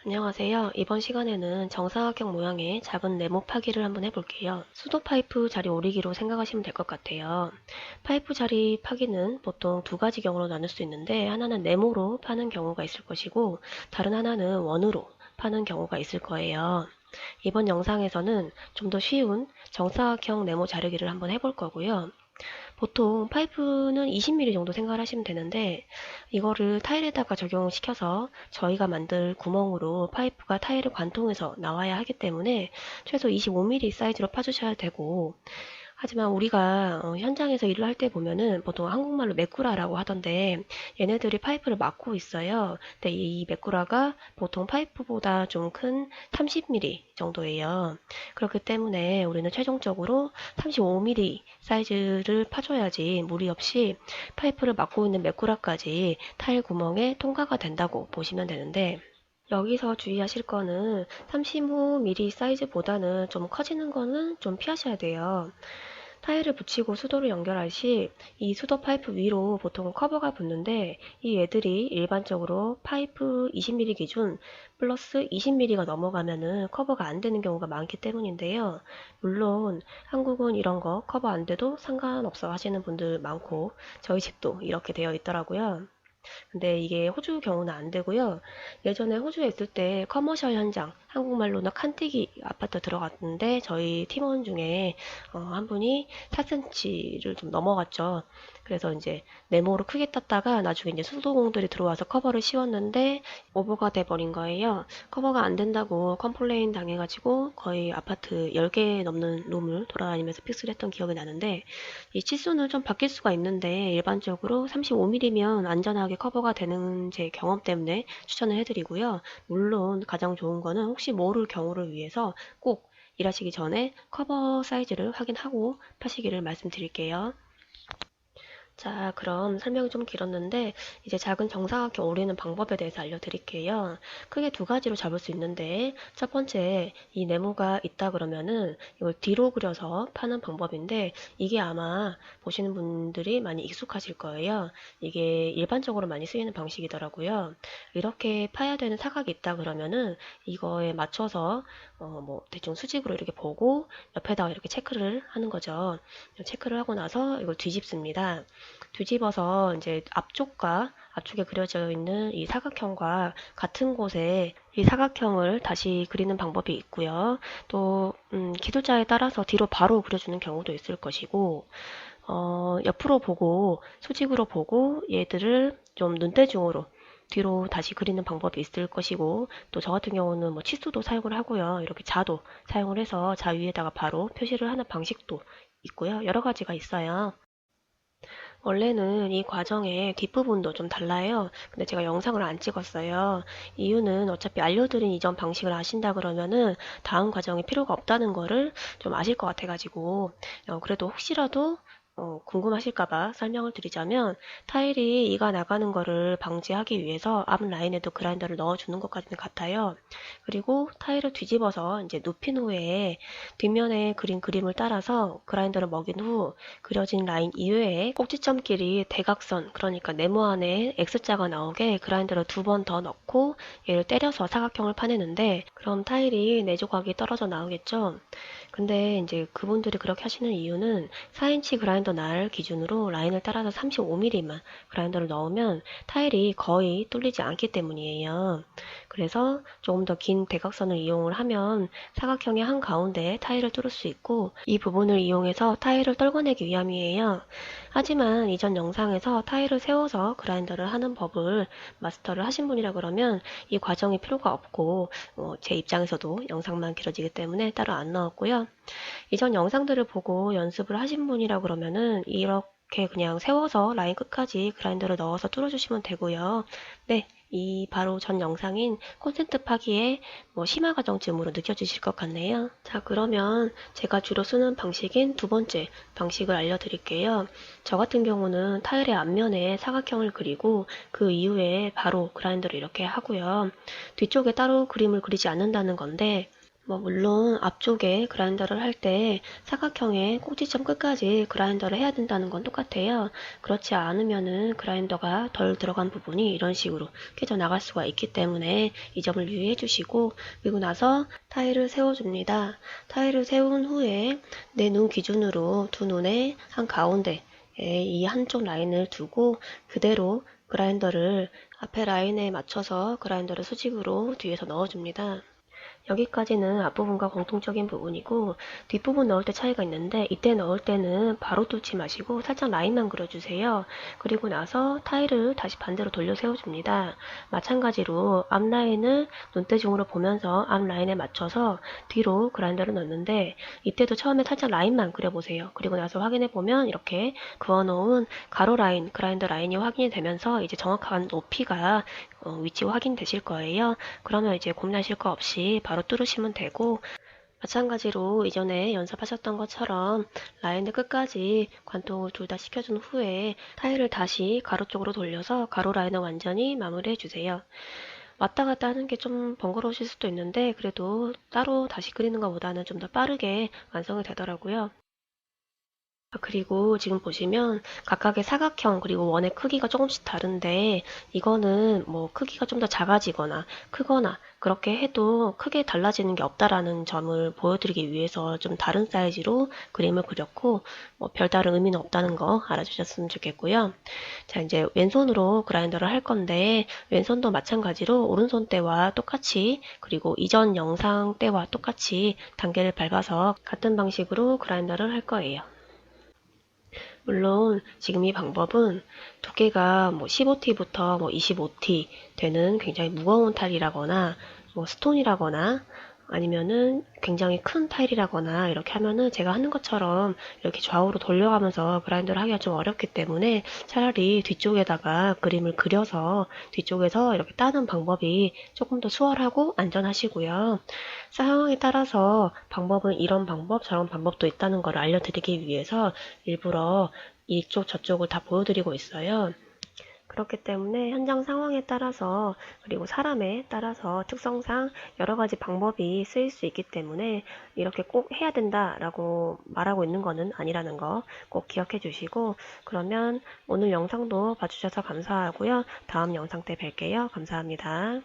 안녕하세요. 이번 시간에는 정사각형 모양의 작은 네모 파기를 한번 해볼게요. 수도 파이프 자리 오리기로 생각하시면 될 것 같아요. 파이프 자리 파기는 보통 두 가지 경우로 나눌 수 있는데, 하나는 네모로 파는 경우가 있을 것이고 다른 하나는 원으로 파는 경우가 있을 거예요. 이번 영상에서는 좀 더 쉬운 정사각형 네모 자르기를 한번 해볼 거고요. 보통 파이프는 20mm 정도 생각을 하시면 되는데, 이거를 타일에다가 적용시켜서 저희가 만들 구멍으로 파이프가 타일을 관통해서 나와야 하기 때문에 최소 25mm 사이즈로 파주셔야 되고, 하지만 우리가 현장에서 일을 할 때 보면은 보통 한국말로 메꾸라라고 하던데, 얘네들이 파이프를 막고 있어요. 근데 이 메꾸라가 보통 파이프보다 좀 큰 30mm 정도예요. 그렇기 때문에 우리는 최종적으로 35mm 사이즈를 파줘야지 무리 없이 파이프를 막고 있는 메꾸라까지 타일 구멍에 통과가 된다고 보시면 되는데, 여기서 주의하실 거는 35mm 사이즈보다는 좀 커지는 거는 좀 피하셔야 돼요. 타일을 붙이고 수도를 연결할 시 이 수도 파이프 위로 보통 커버가 붙는데, 이 애들이 일반적으로 파이프 20mm 기준 플러스 20mm가 넘어가면은 커버가 안 되는 경우가 많기 때문인데요. 물론 한국은 이런 거 커버 안 돼도 상관없어 하시는 분들 많고, 저희 집도 이렇게 되어 있더라고요. 근데 이게 호주 경우는 안 되고요. 예전에 호주에 있을 때 커머셜 현장, 한국말로는 칸티기 아파트 들어갔는데 저희 팀원 중에 한 분이 4cm를 좀 넘어갔죠. 그래서 이제 네모로 크게 땄다가 나중에 이제 수도공들이 들어와서 커버를 씌웠는데 오버가 돼 버린 거예요. 커버가 안 된다고 컴플레인 당해가지고 거의 아파트 10개 넘는 룸을 돌아다니면서 픽스를 했던 기억이 나는데, 이 치수는 좀 바뀔 수가 있는데 일반적으로 35mm면 안전하게 커버가 되는 제 경험 때문에 추천을 해드리고요. 물론 가장 좋은 거는 혹시 모를 경우를 위해서 꼭 일하시기 전에 커버 사이즈를 확인하고 파시기를 말씀드릴게요. 자, 그럼 설명이 좀 길었는데 이제 작은 정사각형 오리는 방법에 대해서 알려드릴게요. 크게 두 가지로 잡을 수 있는데, 첫 번째, 이 네모가 있다 그러면은 이걸 뒤로 그려서 파는 방법인데, 이게 아마 보시는 분들이 많이 익숙하실 거예요. 이게 일반적으로 많이 쓰이는 방식이더라고요. 이렇게 파야 되는 사각이 있다 그러면은 이거에 맞춰서 뭐 대충 수직으로 이렇게 보고 옆에다가 이렇게 체크를 하는 거죠. 체크를 하고 나서 이걸 뒤집습니다. 뒤집어서 이제 앞쪽에 그려져 있는 이 사각형과 같은 곳에 이 사각형을 다시 그리는 방법이 있고요. 또 기술자에 따라서 뒤로 바로 그려주는 경우도 있을 것이고, 옆으로 보고 수직으로 보고 얘들을 좀 눈대중으로 뒤로 다시 그리는 방법이 있을 것이고, 또 저 같은 경우는 뭐 치수도 사용을 하고요. 이렇게 자도 사용을 해서 자 위에다가 바로 표시를 하는 방식도 있고요. 여러 가지가 있어요. 원래는 이 과정의 뒷부분도 좀 달라요. 근데 제가 영상을 안 찍었어요. 이유는 어차피 알려드린 이전 방식을 아신다 그러면은 다음 과정이 필요가 없다는 거를 좀 아실 것 같아가지고, 그래도 혹시라도 궁금하실까봐 설명을 드리자면, 타일이 이가 나가는 거를 방지하기 위해서 앞 라인에도 그라인더를 넣어주는 것 같아요. 그리고 타일을 뒤집어서 이제 눕힌 후에 뒷면에 그린 그림을 따라서 그라인더를 먹인 후 그려진 라인 이외에 꼭지점끼리 대각선, 그러니까 네모 안에 X자가 나오게 그라인더를 두 번 더 넣고 얘를 때려서 사각형을 파내는데, 그럼 타일이 네 조각이 떨어져 나오겠죠. 근데 이제 그분들이 그렇게 하시는 이유는 4인치 그라인더 날 기준으로 라인을 따라서 35mm만 그라인더를 넣으면 타일이 거의 뚫리지 않기 때문이에요. 그래서 조금 더 긴 대각선을 이용을 하면 사각형의 한가운데 타일을 뚫을 수 있고, 이 부분을 이용해서 타일을 떨궈내기 위함이에요. 하지만 이전 영상에서 타일을 세워서 그라인더를 하는 법을 마스터를 하신 분이라 그러면 이 과정이 필요가 없고, 제 입장에서도 영상만 길어지기 때문에 따로 안 넣었고요. 이전 영상들을 보고 연습을 하신 분이라 그러면은 이렇게 그냥 세워서 라인 끝까지 그라인더를 넣어서 뚫어주시면 되고요. 네, 이 바로 전 영상인 콘센트 파기의 심화 과정쯤으로 느껴지실 것 같네요. 자, 그러면 제가 주로 쓰는 방식인 두 번째 방식을 알려드릴게요. 저 같은 경우는 타일의 앞면에 사각형을 그리고 그 이후에 바로 그라인더를 이렇게 하고요. 뒤쪽에 따로 그림을 그리지 않는다는 건데, 물론 앞쪽에 그라인더를 할 때 사각형의 꼭지점 끝까지 그라인더를 해야 된다는 건 똑같아요. 그렇지 않으면은 그라인더가 덜 들어간 부분이 이런 식으로 깨져 나갈 수가 있기 때문에 이 점을 유의해 주시고, 그리고 나서 타일을 세워줍니다. 타일을 세운 후에 내 눈 기준으로 두 눈의 한 가운데에 이 한쪽 라인을 두고 그대로 그라인더를 앞에 라인에 맞춰서 그라인더를 수직으로 뒤에서 넣어줍니다. 여기까지는 앞부분과 공통적인 부분이고, 뒷부분 넣을 때 차이가 있는데, 이때 넣을 때는 바로 뚫지 마시고 살짝 라인만 그려주세요. 그리고 나서 타일을 다시 반대로 돌려 세워줍니다. 마찬가지로 앞라인을 눈대중으로 보면서 앞라인에 맞춰서 뒤로 그라인더를 넣는데, 이때도 처음에 살짝 라인만 그려보세요. 그리고 나서 확인해보면 이렇게 그어놓은 가로 라인, 그라인더 라인이 확인이 되면서 이제 정확한 높이가 위치 확인되실 거예요. 그러면 이제 고민하실 거 없이 바로 뚫으시면 되고, 마찬가지로 이전에 연습하셨던 것처럼 라인을 끝까지 관통을 둘 다 시켜준 후에 타일을 다시 가로 쪽으로 돌려서 가로 라인을 완전히 마무리해 주세요. 왔다 갔다 하는 게 좀 번거로우실 수도 있는데, 그래도 따로 다시 그리는 것보다는 좀 더 빠르게 완성이 되더라고요. 그리고 지금 보시면 각각의 사각형 그리고 원의 크기가 조금씩 다른데, 이거는 뭐 크기가 좀 더 작아지거나 크거나 그렇게 해도 크게 달라지는 게 없다라는 점을 보여드리기 위해서 좀 다른 사이즈로 그림을 그렸고, 뭐 별다른 의미는 없다는 거 알아주셨으면 좋겠고요. 자, 이제 왼손으로 그라인더를 할 건데, 왼손도 마찬가지로 오른손 때와 똑같이, 그리고 이전 영상 때와 똑같이 단계를 밟아서 같은 방식으로 그라인더를 할 거예요. 물론 지금 이 방법은 두께가 뭐 15T부터 뭐 25T 되는 굉장히 무거운 타일이라거나 뭐 스톤이라거나 아니면은 굉장히 큰 타일이라거나 이렇게 하면은 제가 하는 것처럼 이렇게 좌우로 돌려가면서 그라인더를 하기가 좀 어렵기 때문에 차라리 뒤쪽에다가 그림을 그려서 뒤쪽에서 이렇게 따는 방법이 조금 더 수월하고 안전하시고요. 상황에 따라서 방법은 이런 방법 저런 방법도 있다는 걸 알려드리기 위해서 일부러 이쪽 저쪽을 다 보여드리고 있어요. 그렇기 때문에 현장 상황에 따라서 그리고 사람에 따라서 특성상 여러 가지 방법이 쓰일 수 있기 때문에 이렇게 꼭 해야 된다라고 말하고 있는 거는 아니라는 거 꼭 기억해 주시고, 그러면 오늘 영상도 봐주셔서 감사하고요. 다음 영상 때 뵐게요. 감사합니다.